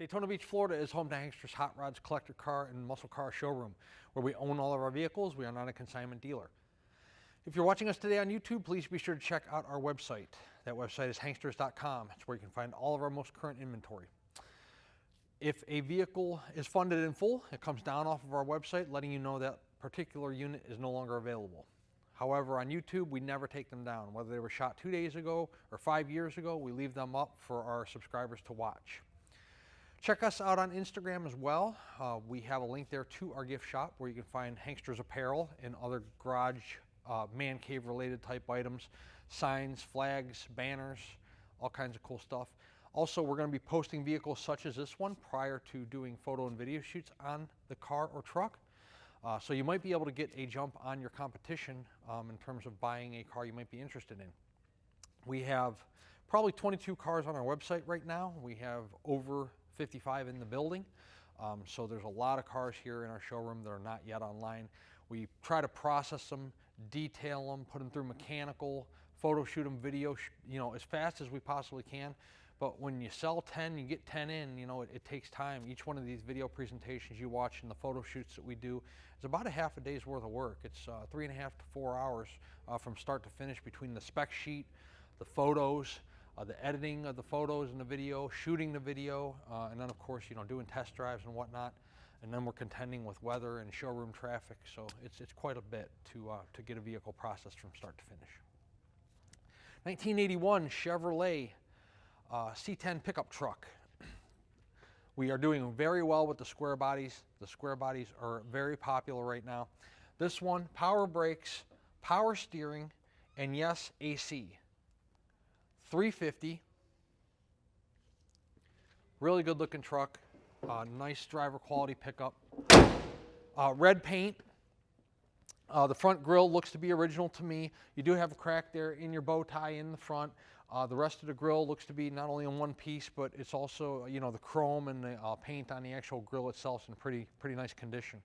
Daytona Beach, Florida is home to Hankster's Hot Rods Collector Car and Muscle Car Showroom, where we own all of our vehicles. We are not a consignment dealer. If you're watching us today on YouTube, please be sure to check out our website. That website is hanksters.com. It's where you can find all of our most current inventory. If a vehicle is funded in full, it comes down off of our website letting you know that particular unit is no longer available. However, on YouTube, we never take them down. Whether they were shot 2 days ago or 5 years ago, we leave them up for our subscribers to watch. Check us out on Instagram as well. We have a link there to our gift shop where you can find Hankster's apparel and other garage, man cave related type items, signs, flags, banners, all kinds of cool stuff. Also, we're going to be posting vehicles such as this one prior to doing photo and video shoots on the car or truck. So you might be able to get a jump on your competition in terms of buying a car you might be interested in. We have probably 22 cars on our website right now. We have over 55 in the building. So there's a lot of cars here in our showroom that are not yet online. We try to process them, detail them, put them through mechanical, photo shoot them, video, as fast as we possibly can. But when you sell 10, you get 10 in, it takes time. Each one of these video presentations you watch and the photo shoots that we do is about a half a day's worth of work. It's 3.5 to 4 hours from start to finish between the spec sheet, the photos, the editing of the photos and the video, shooting the video, and then of course, doing test drives and whatnot. And then we're contending with weather and showroom traffic. So it's quite a bit to get a vehicle processed from start to finish. 1981 Chevrolet C10 pickup truck. We are doing very well with the square bodies. The square bodies are very popular right now. This one, power brakes, power steering, and yes, AC. 350. Really good looking truck. Nice driver quality pickup. Red paint. The front grille looks to be original to me. You do have a crack there in your bow tie in the front. The rest of the grille looks to be not only in one piece, but it's also, the chrome and the paint on the actual grille itself is in pretty nice condition.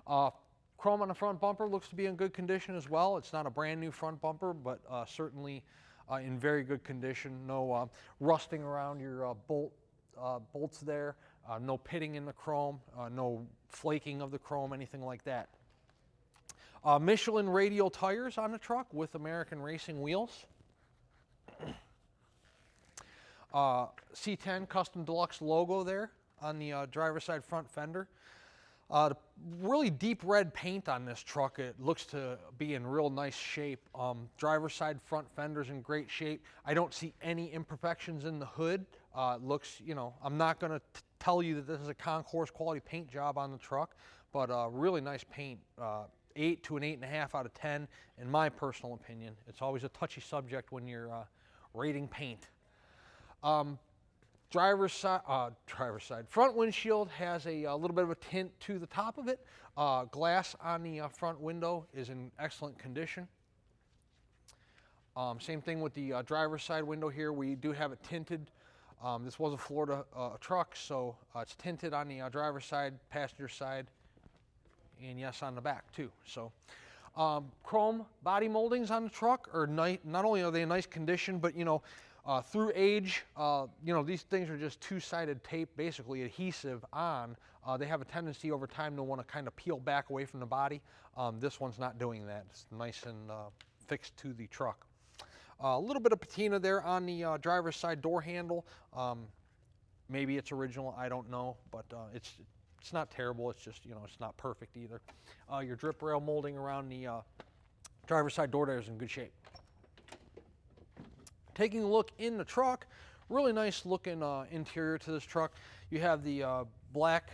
Chrome on the front bumper looks to be in good condition as well. It's not a brand new front bumper, but certainly in very good condition. No rusting around your bolts there. No pitting in the chrome. No flaking of the chrome, anything like that. Michelin radial tires on the truck with American Racing wheels. C10 Custom Deluxe logo there on the driver's side front fender. Really deep red paint on this truck. It looks to be in real nice shape. Driver's side front fender's in great shape. I don't see any imperfections in the hood. Looks, I'm not going to tell you that this is a concourse quality paint job on the truck, but really nice paint. 8 to an 8.5 out of 10 in my personal opinion. It's always a touchy subject when you're rating paint. Driver's side front windshield has a little bit of a tint to the top of it. Glass on the front window is in excellent condition. Same thing with the driver's side window here. We do have it tinted. This was a Florida truck, so it's tinted on the driver's side, passenger side, and yes, on the back too. So chrome body moldings on the truck are nice. Not only are they in nice condition, but through age, these things are just two-sided tape, basically adhesive on. They have a tendency over time to want to kind of peel back away from the body. This one's not doing that. It's nice and fixed to the truck. A little bit of patina there on the driver's side door handle. Maybe it's original, I don't know, but it's not terrible. It's just, it's not perfect either. Your drip rail molding around the driver's side door there is in good shape. Taking a look in the truck, really nice looking interior to this truck. You have the black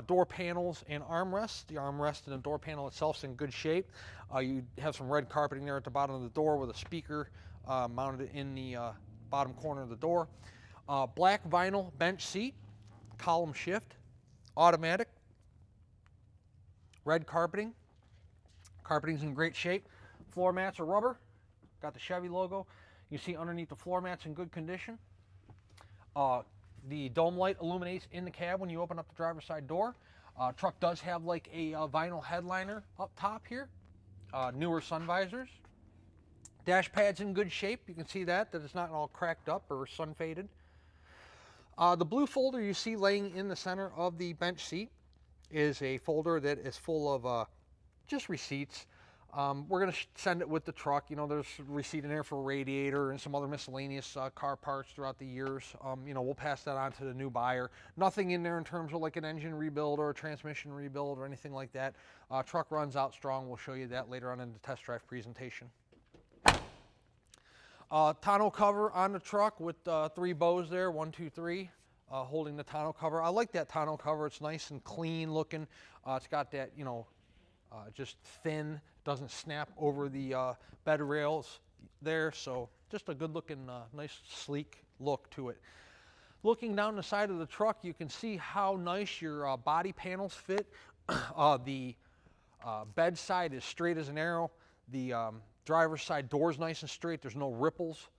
door panels and armrests. The armrest and the door panel itself is in good shape. You have some red carpeting there at the bottom of the door with a speaker mounted in the bottom corner of the door. Black vinyl bench seat, column shift, automatic. Red carpeting. Carpeting's in great shape. Floor mats are rubber. Got the Chevy logo. You see underneath the floor mats in good condition. The dome light illuminates in the cab when you open up the driver's side door. Truck does have like a vinyl headliner up top here. Newer sun visors. Dash pad's in good shape. You can see that it's not all cracked up or sun faded. The blue folder you see laying in the center of the bench seat is a folder that is full of just receipts. We're going to send it with the truck. You know, there's a receipt in there for a radiator and some other miscellaneous car parts throughout the years. You know, we'll pass that on to the new buyer. Nothing in there in terms of like an engine rebuild or a transmission rebuild or anything like that. Truck runs out strong. We'll show you that later on in the test drive presentation. Tonneau cover on the truck with 3 bows there, 1, 2, 3, holding the tonneau cover. I like that tonneau cover. It's nice and clean looking. It's got that, you know, just thin, doesn't snap over the bed rails there, so just a good looking, nice sleek look to it. Looking down the side of the truck, you can see how nice your body panels fit. The bed side is straight as an arrow. The driver's side door is nice and straight. There's no ripples.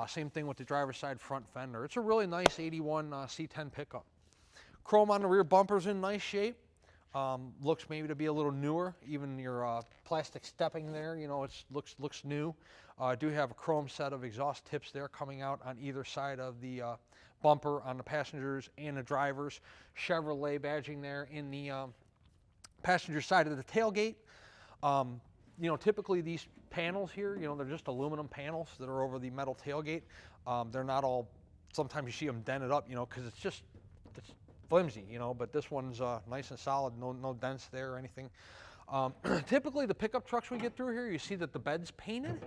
Same thing with the driver's side front fender. It's a really nice 81 C10 pickup. Chrome on the rear bumper's in nice shape. Looks maybe to be a little newer. Even your plastic stepping there, you know, it looks new. Do have a chrome set of exhaust tips there coming out on either side of the bumper on the passengers and the drivers. Chevrolet badging there in the passenger side of the tailgate. You know, typically these panels here, you know, they're just aluminum panels that are over the metal tailgate. They're not all, sometimes you see them dented up, you know, because it's flimsy, you know, but this one's nice and solid, no dents there or anything. Typically the pickup trucks we get through here, you see that the bed's painted.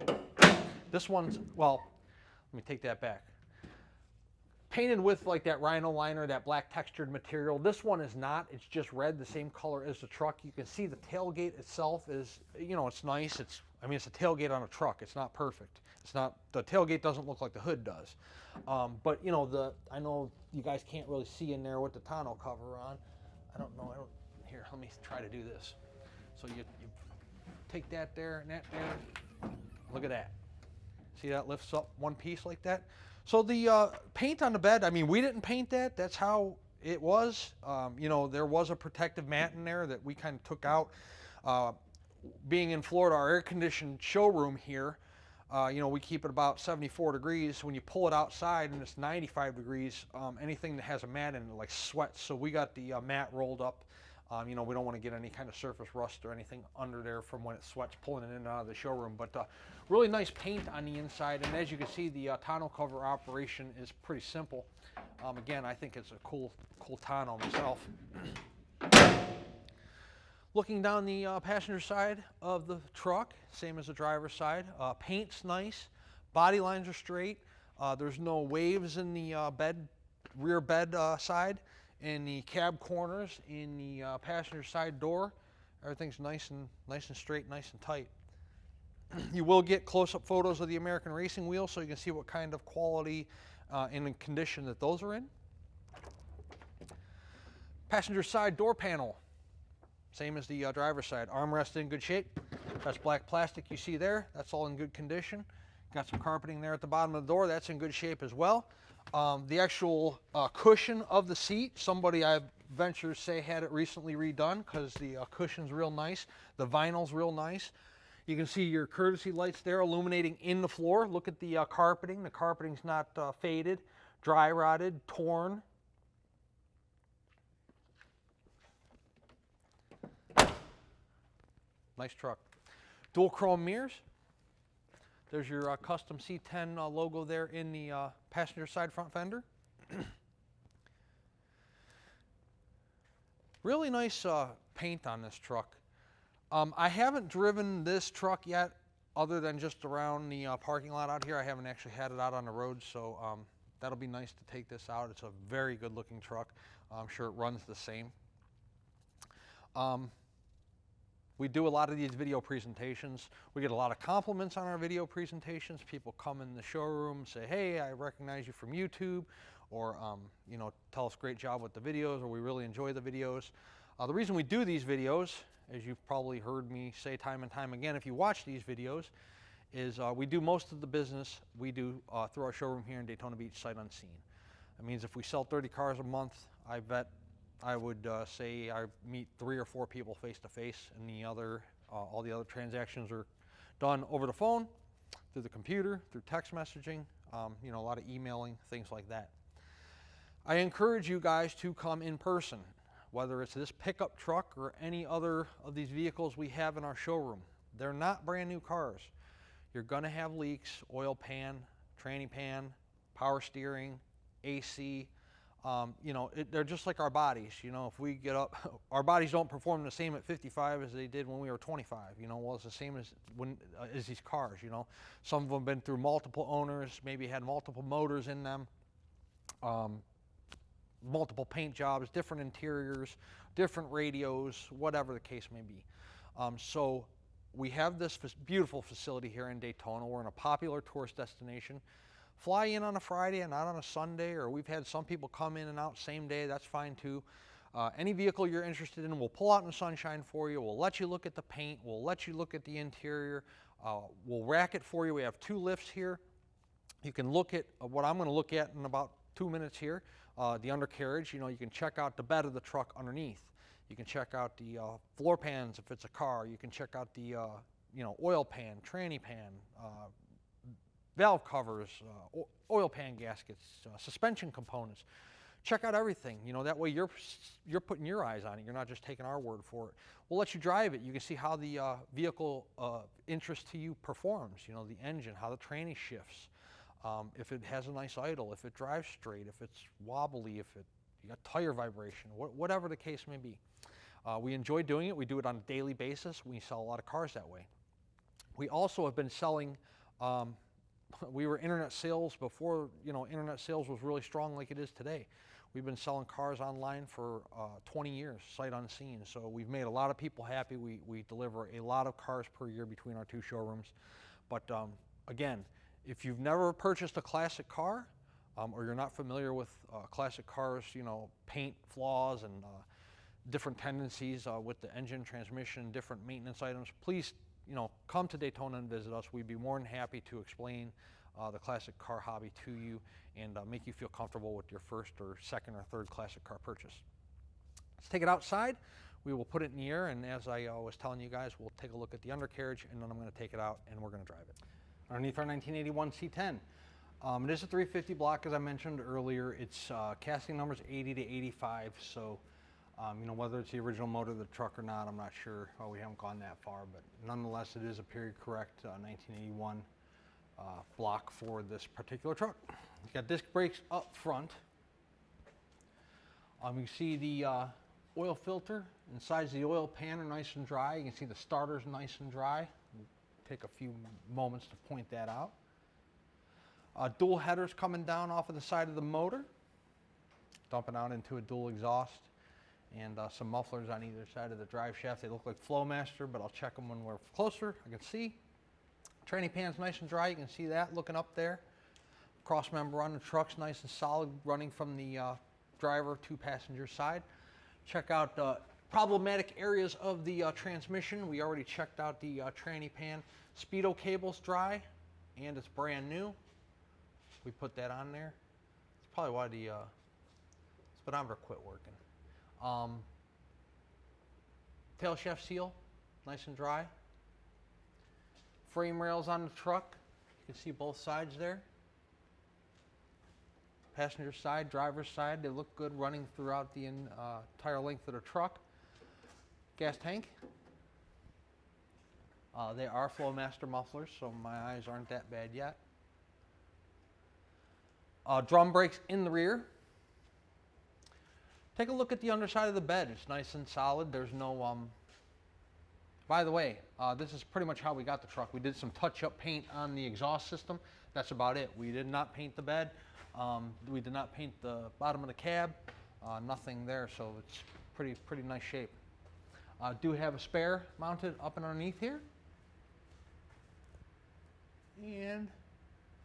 This one's, well, let me take that back. Painted with like that rhino liner, that black textured material. This one is not, it's just red, the same color as the truck. You can see the tailgate itself is, you know, it's nice. I mean, it's a tailgate on a truck. It's not perfect. It's not, the tailgate doesn't look like the hood does. But you know, I know you guys can't really see in there with the tonneau cover on. I don't know, here, let me try to do this. So you take that there and that there, look at that. See that lifts up one piece like that? So the paint on the bed, I mean, we didn't paint that. That's how it was. You know, there was a protective mat in there that we kind of took out. Being in Florida, our air-conditioned showroom here, you know, we keep it about 74 degrees. When you pull it outside and it's 95 degrees, anything that has a mat in it like sweats. So we got the mat rolled up. You know, we don't want to get any kind of surface rust or anything under there from when it sweats pulling it in and out of the showroom. But really nice paint on the inside. And as you can see, the tonneau cover operation is pretty simple. Again, I think it's a cool tonneau myself. Looking down the passenger side of the truck, same as the driver's side. Paint's nice. Body lines are straight. There's no waves in the rear bed side. In the cab corners, in the passenger side door, everything's nice and straight, nice and tight. You will get close-up photos of the American racing wheels so you can see what kind of quality and condition that those are in. Passenger side door panel, same as the driver's side. Armrest in good shape. That's black plastic you see there. That's all in good condition. Got some carpeting there at the bottom of the door. That's in good shape as well. The actual cushion of the seat, somebody I venture to say had it recently redone because the cushion's real nice. The vinyl's real nice. You can see your courtesy lights there illuminating in the floor. Look at the carpeting. The carpeting's not faded, dry rotted, torn. Nice truck. Dual chrome mirrors. There's your Custom C10 logo there in the passenger side front fender. Really nice paint on this truck. I haven't driven this truck yet other than just around the parking lot out here. I haven't actually had it out on the road, so that'll be nice to take this out. It's a very good looking truck. I'm sure it runs the same. We do a lot of these video presentations. We get a lot of compliments on our video presentations. People come in the showroom, say, hey, I recognize you from YouTube, or you know, tell us great job with the videos, or we really enjoy the videos. The reason we do these videos, as you've probably heard me say time and time again, if you watch these videos, is we do most of the business we do through our showroom here in Daytona Beach, sight unseen. That means if we sell 30 cars a month, I would say I meet 3 or 4 people face to face, and all the other transactions are done over the phone, through the computer, through text messaging, you know, a lot of emailing, things like that. I encourage you guys to come in person, whether it's this pickup truck or any other of these vehicles we have in our showroom. They're not brand new cars. You're going to have leaks, oil pan, tranny pan, power steering, AC. You know, they're just like our bodies. You know, if we get up, our bodies don't perform the same at 55 as they did when we were 25. You know, well, it's the same as these cars. You know, some of them have been through multiple owners, maybe had multiple motors in them, multiple paint jobs, different interiors, different radios, whatever the case may be. So we have this beautiful facility here in Daytona. We're in a popular tourist destination. Fly in on a Friday and not on a Sunday, or we've had some people come in and out same day. That's fine too. Any vehicle you're interested in, we'll pull out in the sunshine for you. We'll let you look at the paint. We'll let you look at the interior. We'll rack it for you. We have 2 lifts here. You can look at what I'm going to look at in about 2 minutes here. The undercarriage. You know, you can check out the bed of the truck underneath. You can check out the floor pans if it's a car. You can check out the you know, oil pan, tranny pan, valve covers, oil pan gaskets, suspension components. Check out everything. You know, that way you're putting your eyes on it. You're not just taking our word for it. We'll let you drive it. You can see how the vehicle interest to you performs. You know, the engine, how the tranny shifts, if it has a nice idle, if it drives straight, if it's wobbly, if you got tire vibration, whatever the case may be. We enjoy doing it. We do it on a daily basis. We sell a lot of cars that way. We also have been selling. We were internet sales before, you know, internet sales was really strong like it is today. We've been selling cars online for 20 years, sight unseen. So we've made a lot of people happy. We deliver a lot of cars per year between our 2 showrooms. But again, if you've never purchased a classic car, or you're not familiar with classic cars, you know, paint flaws and different tendencies with the engine, transmission, different maintenance items, please, you know, come to Daytona and visit us. We'd be more than happy to explain the classic car hobby to you and make you feel comfortable with your first or second or third classic car purchase. Let's take it outside. We will put it in the air, and as I was telling you guys, we'll take a look at the undercarriage, and then I'm going to take it out and we're going to drive it. Underneath our 1981 C10. It is a 350 block, as I mentioned earlier. It's casting numbers 80 to 85, so you know, whether it's the original motor of the truck or not, I'm not sure. We haven't gone that far, but nonetheless, it is a period correct 1981 block for this particular truck. You got disc brakes up front. You can see the oil filter inside the oil pan are nice and dry. You can see the starter's nice and dry. We'll take a few moments to point that out. Dual headers coming down off of the side of the motor, dumping out into a dual exhaust, and some mufflers on either side of the drive shaft. They look like Flowmaster, but I'll check them when we're closer. I can see. Tranny pan's nice and dry. You can see that looking up there. Cross member on the truck's nice and solid, running from the driver to passenger side. Check out problematic areas of the transmission. We already checked out the tranny pan. Speedo cable's dry, and it's brand new. We put that on there. It's probably why the speedometer quit working. Tail shaft seal, nice and dry. Frame rails on the truck. You can see both sides there. Passenger side, driver's side, they look good running throughout the entire length of the truck. Gas tank. They are Flowmaster mufflers, so my eyes aren't that bad yet. Drum brakes in the rear. Take a look at the underside of the bed. It's nice and solid. There's no, by the way, this is pretty much how we got the truck. We did some touch-up paint on the exhaust system. That's about it. We did not paint the bed. We did not paint the bottom of the cab. Nothing there, so it's pretty nice shape. Do have a spare mounted up and underneath here. And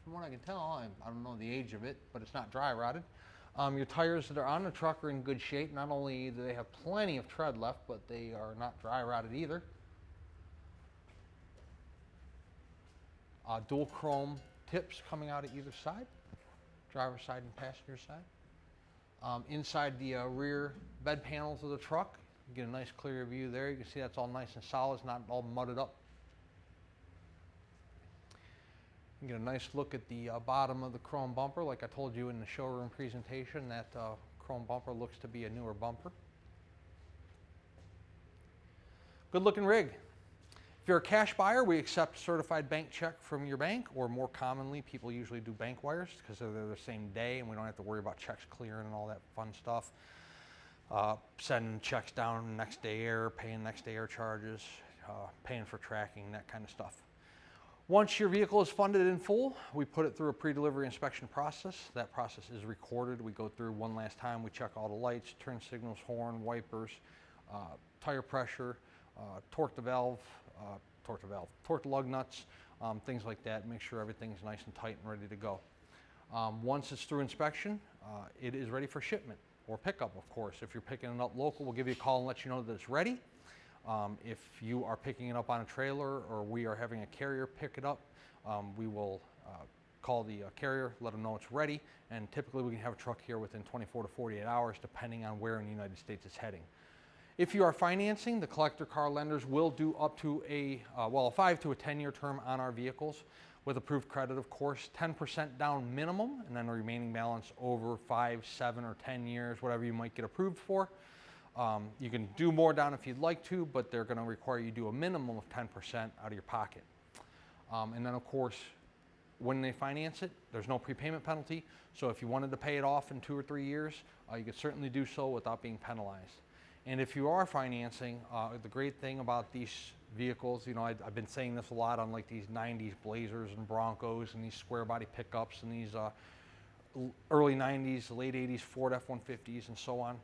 from what I can tell, I don't know the age of it, but it's not dry rotted. Your tires that are on the truck are in good shape. Not only do they have plenty of tread left, but they are not dry rotted either. Dual chrome tips coming out of either side, driver's side and passenger side. Inside the rear bed panels of the truck, you get a nice clear view there. You can see that's all nice and solid. It's not all mudded up. You get a nice look at the bottom of the chrome bumper. Like I told you in the showroom presentation, that chrome bumper looks to be a newer bumper. Good looking rig. If you're a cash buyer, we accept certified bank check from your bank, or more commonly, people usually do bank wires because they're the same day and we don't have to worry about checks clearing and all that fun stuff. Sending checks down next day air, paying next day air charges, paying for tracking, that kind of stuff. Once your vehicle is funded in full, we put it through a pre-delivery inspection process. That process is recorded. We go through one last time. We check all the lights, turn signals, horn, wipers, tire pressure, torque the lug nuts, things like that. Make sure everything's nice and tight and ready to go. Once it's through inspection, it is ready for shipment or pickup, of course. If you're picking it up local, we'll give you a call and let you know that it's ready. If you are picking it up on a trailer or we are having a carrier pick it up, we will call the carrier, let them know it's ready, and typically we can have a truck here within 24 to 48 hours depending on where in the United States it's heading. If you are financing, the collector car lenders will do up to a 5 to a 10-year term on our vehicles with approved credit, of course, 10% down minimum, and then the remaining balance over 5, 7, or 10 years, whatever you might get approved for. You can do more down if you'd like to, but they're going to require you do a minimum of 10% out of your pocket. And then, of course, when they finance it, there's no prepayment penalty. So if you wanted to pay it off in 2 or 3 years, you could certainly do so without being penalized. And if you are financing, the great thing about these vehicles, you know, I've been saying this a lot on like these 90s Blazers and Broncos and these square body pickups and these early 90s, late 80s Ford F-150s and so on.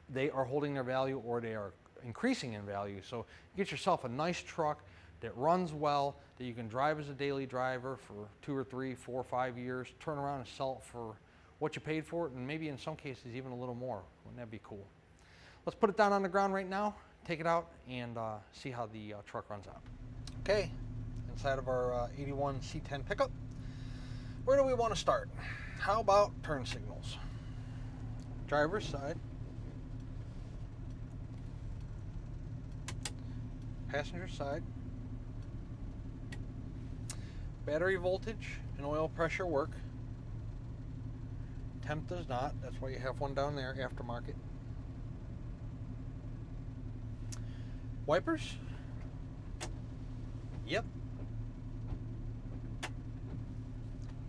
They are holding their value or they are increasing in value. So get yourself a nice truck that runs well, that you can drive as a daily driver for 2 or 3, 4 or 5 years, turn around and sell it for what you paid for it, and maybe in some cases even a little more. Wouldn't that be cool? Let's put it down on the ground right now, take it out, and see how the truck runs out. Okay, inside of our 81 C10 pickup. Where do we want to start? How about turn signals? Driver's side. Passenger side. Battery voltage and oil pressure work. Temp does not. That's why you have one down there, aftermarket. Wipers. Yep.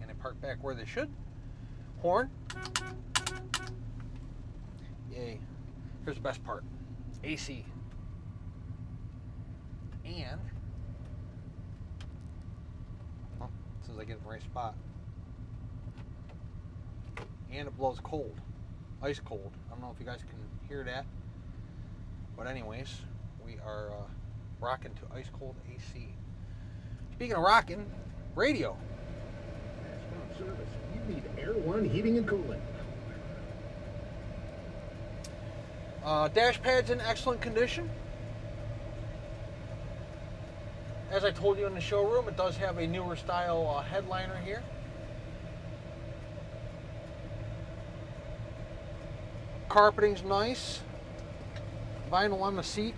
And they park back where they should. Horn. Yay. Here's the best part. AC. And well, as soon as I get in the right spot. And it blows cold. Ice cold. I don't know if you guys can hear that. But anyways, we are rocking to ice cold AC. Speaking of rocking, radio. Stop service. You need Air One heating and cooling. Dash pad's in excellent condition. As I told you in the showroom, it does have a newer style headliner here. Carpeting's nice. Vinyl on the seat,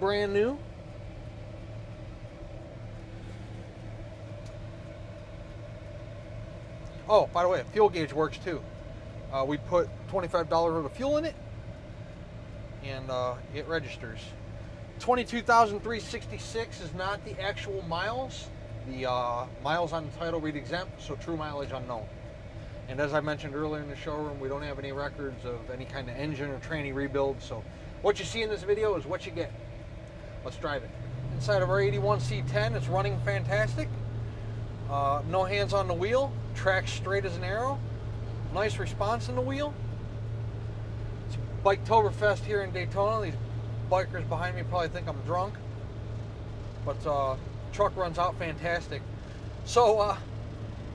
brand new. Oh, by the way, fuel gauge works too. We put $25 worth of fuel in it, and it registers. 22,366 is not the actual miles. The miles on the title read exempt, so true mileage unknown. And as I mentioned earlier in the showroom, we don't have any records of any kind of engine or tranny rebuild, so what you see in this video is what you get. Let's drive it. Inside of our 81 C10, it's running fantastic. No hands on the wheel, tracks straight as an arrow. Nice response in the wheel. It's Biketoberfest here in Daytona. These bikers behind me probably think I'm drunk, but truck runs out fantastic. So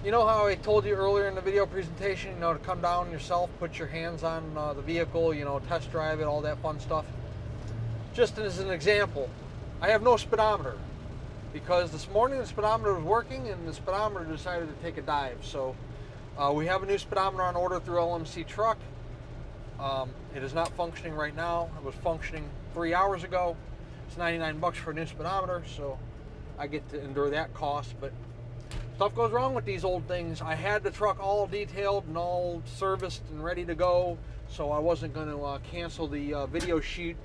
you know how I told you earlier in the video presentation, you know, to come down yourself, put your hands on the vehicle, you know, test drive it, all that fun stuff. Just as an example, I have no speedometer because this morning the speedometer was working and the speedometer decided to take a dive. So we have a new speedometer on order through LMC Truck. It is not functioning right now. It was functioning 3 hours ago. It's $99 for a new speedometer, so I get to endure that cost. But Stuff goes wrong with these old things. I had the truck all detailed and all serviced and ready to go, so I wasn't going to cancel the video shoot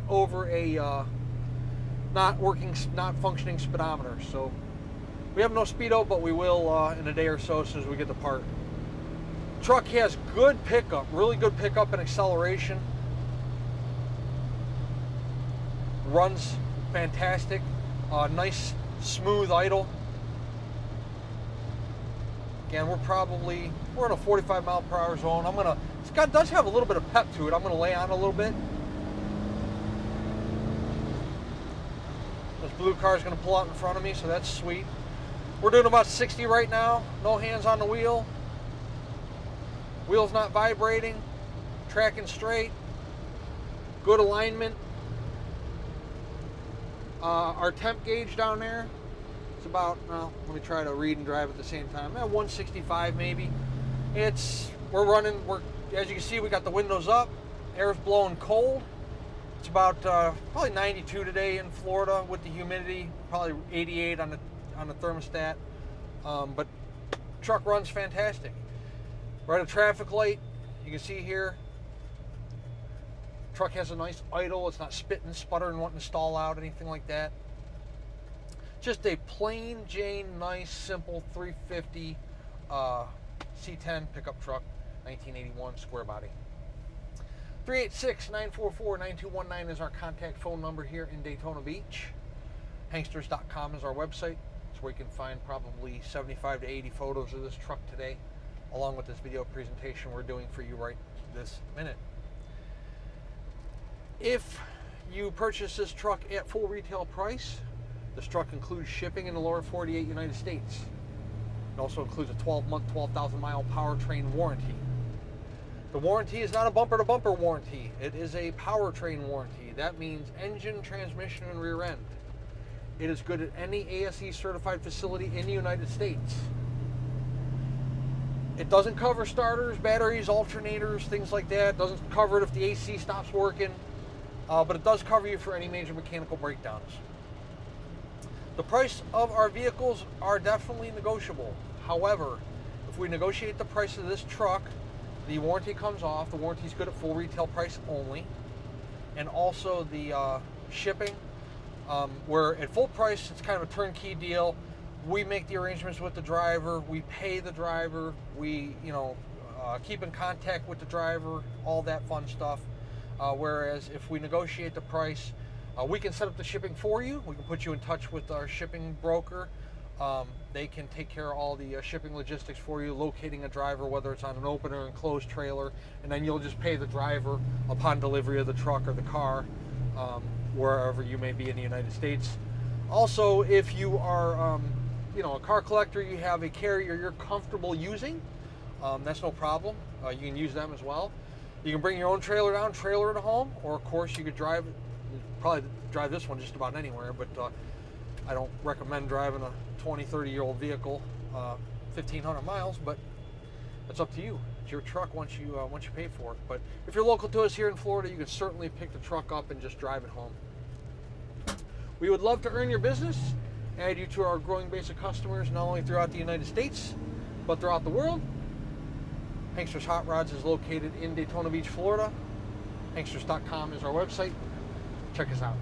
over a not functioning speedometer. So we have no speedo, but we will in a day or so as soon as we get the part. Truck has good pickup, really good pickup and acceleration. Runs fantastic. Nice smooth idle. Again, we're in a 45 mile per hour zone. It does have a little bit of pep to it. I'm gonna lay on a little bit. This blue car is gonna pull out in front of me, so that's sweet. We're doing about 60 right now. No hands on the wheel. Wheels not vibrating. Tracking straight. Good alignment. Our temp gauge down there, it's about, well, let me try to read and drive at the same time. 165 maybe. As you can see, we got the windows up. Air's blowing cold. It's about probably 92 today in Florida with the humidity, probably 88 on the thermostat. But truck runs fantastic. We're at a traffic light. You can see here, truck has a nice idle. It's not spitting, sputtering, wanting to stall out, anything like that. Just a plain Jane, nice, simple 350 C10 pickup truck, 1981 square body. 386-944-9219 is our contact phone number here in Daytona Beach. Hanksters.com is our website. It's where you can find probably 75 to 80 photos of this truck today, along with this video presentation we're doing for you right this minute. If you purchase this truck at full retail price, this truck includes shipping in the lower 48 United States. It also includes a 12-month, 12,000 mile powertrain warranty. The warranty is not a bumper-to-bumper warranty. It is a powertrain warranty. That means engine, transmission, and rear end. It is good at any ASE certified facility in the United States. It doesn't cover starters, batteries, alternators, things like that. It doesn't cover it if the AC stops working. But it does cover you for any major mechanical breakdowns. The price of our vehicles are definitely negotiable. However, if we negotiate the price of this truck, the warranty comes off. The warranty is good at full retail price only. And also the shipping, where at full price, it's kind of a turnkey deal. We make the arrangements with the driver. We pay the driver. We, keep in contact with the driver, all that fun stuff. Whereas if we negotiate the price, we can set up the shipping for you. We can put you in touch with our shipping broker. They can take care of all the shipping logistics for you, locating a driver, whether it's on an open or enclosed trailer, and then you'll just pay the driver upon delivery of the truck or the car, wherever you may be in the United States. Also, if you are a car collector, you have a carrier you're comfortable using, that's no problem. You can use them as well. You can bring your own trailer down, trailer it at home, or of course you could probably drive this one just about anywhere, but I don't recommend driving a 20, 30-year-old vehicle 1,500 miles, but it's up to you. It's your truck once you pay for it. But if you're local to us here in Florida, you can certainly pick the truck up and just drive it home. We would love to earn your business, add you to our growing base of customers, not only throughout the United States, but throughout the world. Hanksters Hot Rods is located in Daytona Beach, Florida. Hanksters.com is our website. Check us out.